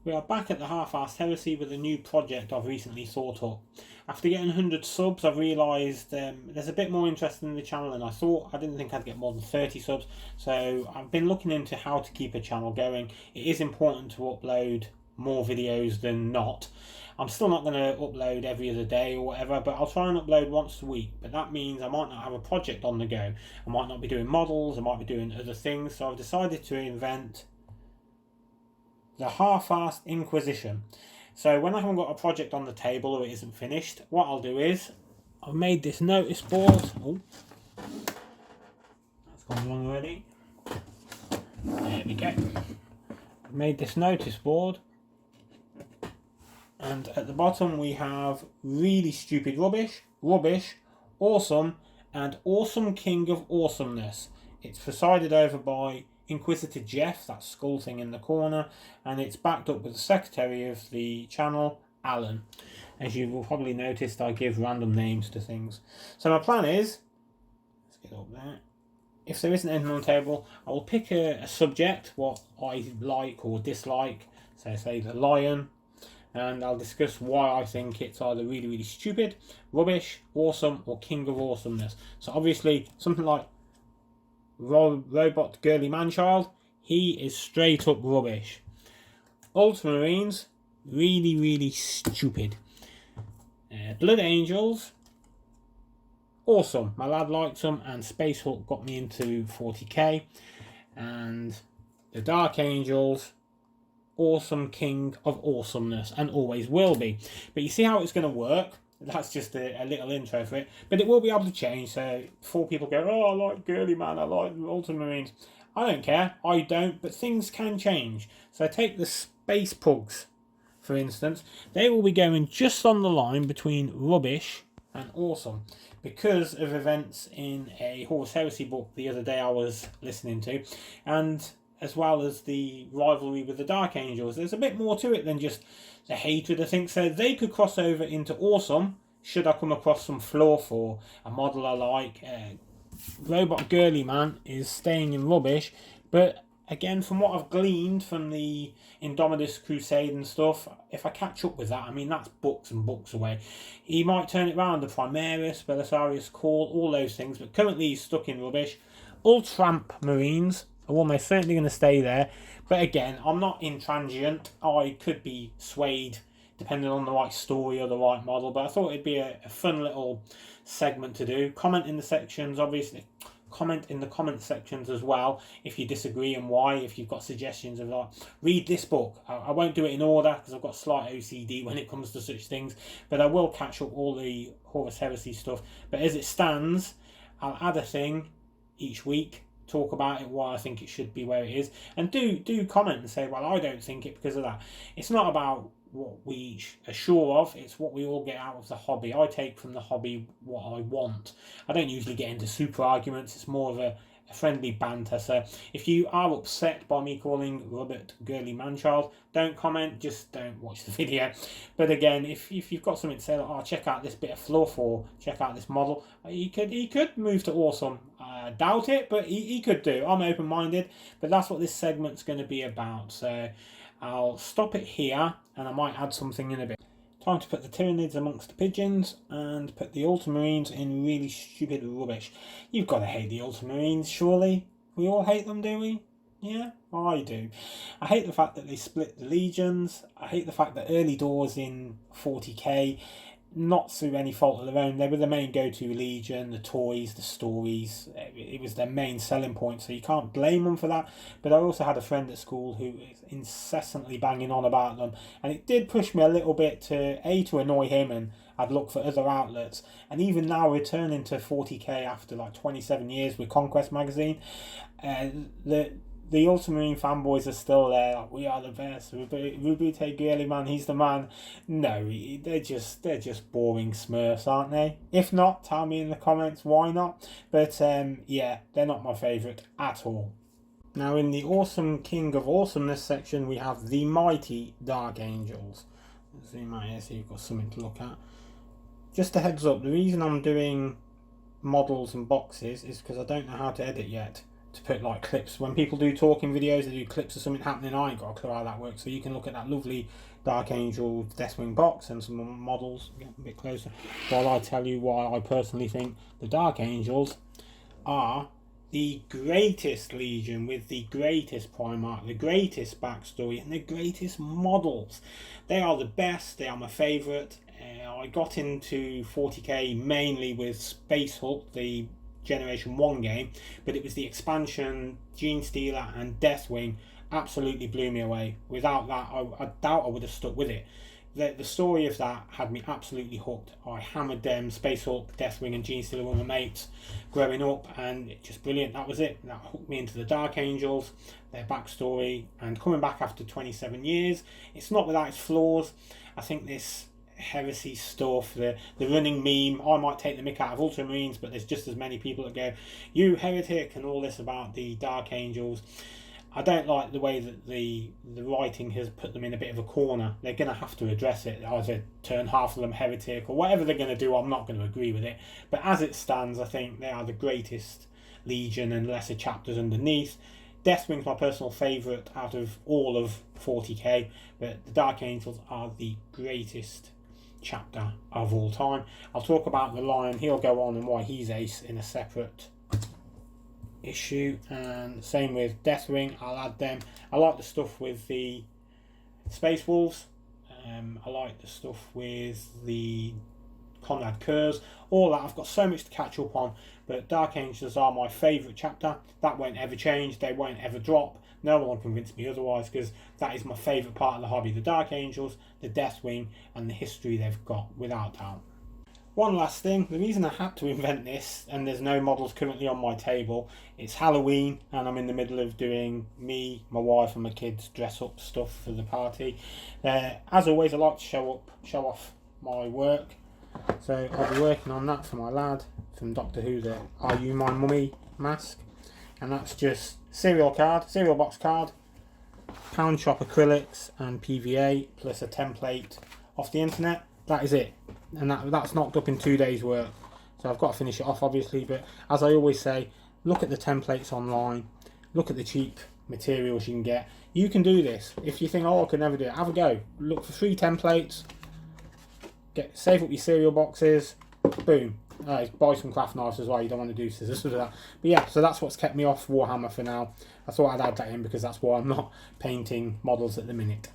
We are back at the Halfarsed Heresy with a new project I've recently thought up. After getting 100 subs, I've realised there's a bit more interest in the channel than I thought. I didn't think I'd get more than 30 subs, so I've been looking into how to keep a channel going. It is important to upload more videos than not. I'm still not going to upload every other day or whatever, but I'll try and upload once a week. But that means I might not have a project on the go. I might not be doing models, I might be doing other things, so I've decided to invent the Halfarsed Inquisition. So when I haven't got a project on the table or it isn't finished, what I'll do is I've made this notice board. Oh, that's gone wrong already. There we go. I've made this notice board, and at the bottom we have really stupid rubbish, awesome, and awesome king of awesomeness. It's presided over by Inquisitor Jeff, that skull thing in the corner, and it's backed up with the secretary of the channel, Alan. As you will probably noticed, I give random names to things. So my plan is, let's get up there. If there isn't anything on the table, I will pick a subject, what I like or dislike, so say the lion, and I'll discuss why I think it's either really, really stupid, rubbish, awesome, or king of awesomeness. So obviously, something like Robot Girly Manchild, he is straight up rubbish. Ultramarines, really, really stupid. Blood Angels, awesome. My lad likes them, and Space Hulk got me into 40k. And the Dark Angels, awesome king of awesomeness, and always will be. But you see how it's going to work? That's just a little intro for it. But it will be able to change. So before people go, oh, I like Girly Man, I like Ultramarines. I don't care. I don't. But things can change. So take the Space Pugs, for instance. They will be going just on the line between rubbish and awesome, because of events in a Horus Heresy book the other day I was listening to, and as well as the rivalry with the Dark Angels. There's a bit more to it than just the hatred, I think. So they could cross over into awesome, should I come across some flaw for a model I like. Robot Girly Man is staying in rubbish, but again, from what I've gleaned from the Indomitus Crusade and stuff, if I catch up with that, I mean, that's books and books away. He might turn it around, the Primaris, Belisarius Call, all those things, but currently he's stuck in rubbish. Ultramp Marines are almost certainly going to stay there, but again, I'm not intransient. I could be swayed depending on the right story or the right model, but I thought it'd be a fun little segment to do. Comment in the sections, obviously. Comment in the comment sections as well if you disagree and why, if you've got suggestions of like, read this book. I won't do it in order because I've got slight OCD when it comes to such things, but I will catch up all the Horus Heresy stuff. But as it stands, I'll add a thing each week, talk about it, why I think it should be where it is, and do comment and say, well, I don't think it because of that. It's not about what we are sure of, it's what we all get out of the hobby. I take from the hobby what I want. I don't usually get into super arguments. It's more of a friendly banter. So if you are upset by me calling Robert Girly Manchild, don't comment, just don't watch the video. But again, if you've got something to say, like, oh, check out this bit of fluff or check out this model, he could move to awesome. I doubt it, but he could do. I'm open-minded, but that's what this segment's going to be about. So I'll stop it here, and I might add something in a bit. Time to put the Tyranids amongst the pigeons and put the Ultramarines in really stupid rubbish. You've got to hate the Ultramarines, surely? We all hate them, do we? Yeah, I do. I hate the fact that they split the legions. I hate the fact that early doors in 40k, not through any fault of their own, they were the main go-to legion, the toys, the stories. It was their main selling point, so you can't blame them for that. But I also had a friend at school who is incessantly banging on about them, and it did push me a little bit to annoy him, and I'd look for other outlets. And even now, returning to 40k after like 27 years with Conquest magazine, the Ultramarine fanboys are still there. Like, we are the best. Rubute Girly Man, he's the man. No, they're just boring smurfs, aren't they? If not, tell me in the comments why not. But yeah, they're not my favourite at all. Now in the Awesome King of Awesomeness section, we have the Mighty Dark Angels. Let's zoom out here so you've got something to look at. Just a heads up, the reason I'm doing models and boxes is because I don't know how to edit yet. to put like clips. When people do talking videos, they do clips of something happening. I ain't got a clue how that works. So you can look at that lovely Dark Angel Deathwing box and some models. Get a bit closer while I tell you why I personally think the Dark Angels are the greatest Legion, with the greatest Primarch, the greatest backstory, and the greatest models. They are the best. They are my favourite. I got into 40k mainly with Space Hulk, the Generation 1 game, but it was the expansion, Gene Stealer and Deathwing absolutely blew me away. Without that, I doubt I would have stuck with it. The story of that had me absolutely hooked. I hammered them. Space Hulk, Deathwing and Gene Stealer were my mates growing up, and it's just brilliant. That was it. That hooked me into the Dark Angels, their backstory, and coming back after 27 years. It's not without its flaws. I think this Heresy stuff, the running meme, I might take the mick out of Ultramarines, but there's just as many people that go, you heretic, and all this about the Dark Angels. I don't like the way that the writing has put them in a bit of a corner. They're going to have to address it, either turn half of them heretic or whatever they're going to do. I'm not going to agree with it, but as it stands, I think they are the greatest Legion and lesser chapters underneath. Deathwing's my personal favourite out of all of 40k, but the Dark Angels are the greatest chapter of all time. I'll talk about the Lion, he'll go on and why he's ace in a separate issue, and same with Deathwing. I'll add them. I like the stuff with the Space Wolves. I like the stuff with the Conrad Kurz, all that. I've got so much to catch up on, but Dark Angels are my favourite chapter. That won't ever change. They won't ever drop. No one can convince me otherwise, because that is my favourite part of the hobby. The Dark Angels, the Deathwing, and the history they've got, without doubt. One last thing, the reason I had to invent this, and there's no models currently on my table, it's Halloween and I'm in the middle of doing me, my wife and my kids dress up stuff for the party. As always, I like to show off my work. So I'll be working on that for my lad from Doctor Who, the Are You My Mummy mask. And that's just cereal box card, pound shop acrylics and PVA, plus a template off the internet. That is it. And that's knocked up in 2 days work. So I've got to finish it off obviously, but as I always say, look at the templates online, look at the cheap materials you can get. You can do this. If you think, oh, I could never do it, have a go. Look for 3 templates, save up your cereal boxes, boom. Buy some craft knives as well, you don't want to do scissors with that. But yeah, so that's what's kept me off Warhammer for now. I thought I'd add that in because that's why I'm not painting models at the minute.